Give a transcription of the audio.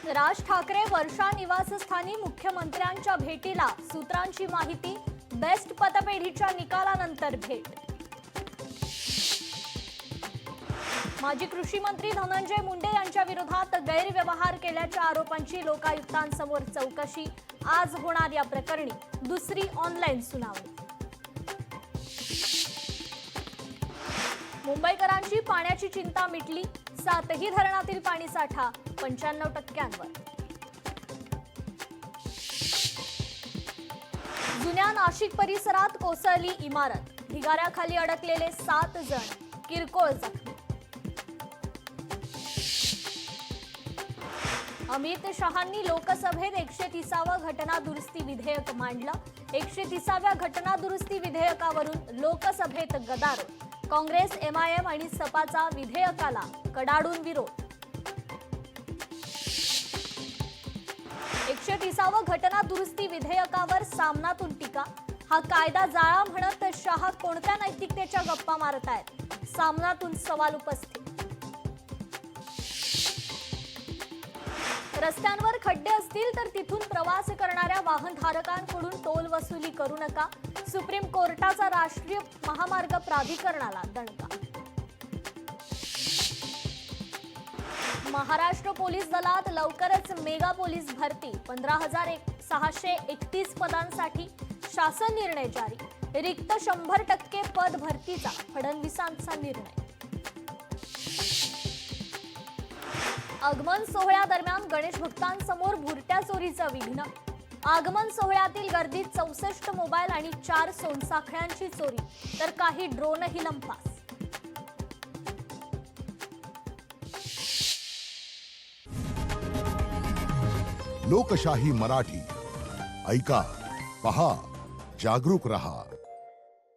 राज ठाकरे वर्षा निवासस्थानी मुख्यमंत्र्यांच्या भेटीला, सूत्रांची माहिती, बेस्ट पतपेढीच्या निकालानंतर भेट। माजी कृषी मंत्री धनंजय मुंडे यांच्या विरोधात गैरव्यवहार केल्याच्या आरोपांची लोकायुक्तांसमोर चौकशी, आज होणार या प्रकरणी दुसरी ऑनलाईन सुनावणी। मुंबईकरांची पाण्याची चिंता मिटली, 7ही धरणातील पाणीसाठा 95%वर। जुन्या नाशिक परिसरात कोसळली इमारत, ढिगाऱ्याखाली अडकलेले 7 जण किरकोळ जखमी। अमित शहांनी लोकसभेत 130वं घटना दुरुस्ती विधेयक मांडलं। 130व्या घटना दुरुस्ती विधेयकावरून लोकसभेत गदारोळ, काँग्रेस, एमआयएम आणि सपाचा विधेयकाला कडाडून विरोध। 130वं घटना दुरुस्ती विधेयकावर सामनातून टीका, हा कायदा जाळा म्हणत शहा कोणत्या नैतिकतेच्या गप्पा मारतायत, सामनातून सवाल उपस्थित। रस्त्यांवर खड्डे असतील तर तिथून प्रवास करणाऱ्या वाहनधारकांकडून टोल वसुली करू नका, सुप्रीम कोर्टाचा राष्ट्रीय महामार्ग प्राधिकरणाला दणका। महाराष्ट्र पोलीस दलात लवकरच मेगा पोलीस भरती, 15,631 पदांसाठी शासन निर्णय जारी, रिक्त 100% पद भरतीचा फडणवीसांचा निर्णय। आगमन सोहळ्यादरम्यान गणेश भक्तांसमोर भुरट्या चोरीचं विघ्न, आगमन सोहळ्यातील गर्दीत 64 मोबाईल आणि 4 सोनसाखळ्यांची चोरी, तर काही ड्रोनही लंपास। लोकशाही मराठी ऐका, पहा, जागरूक रहा।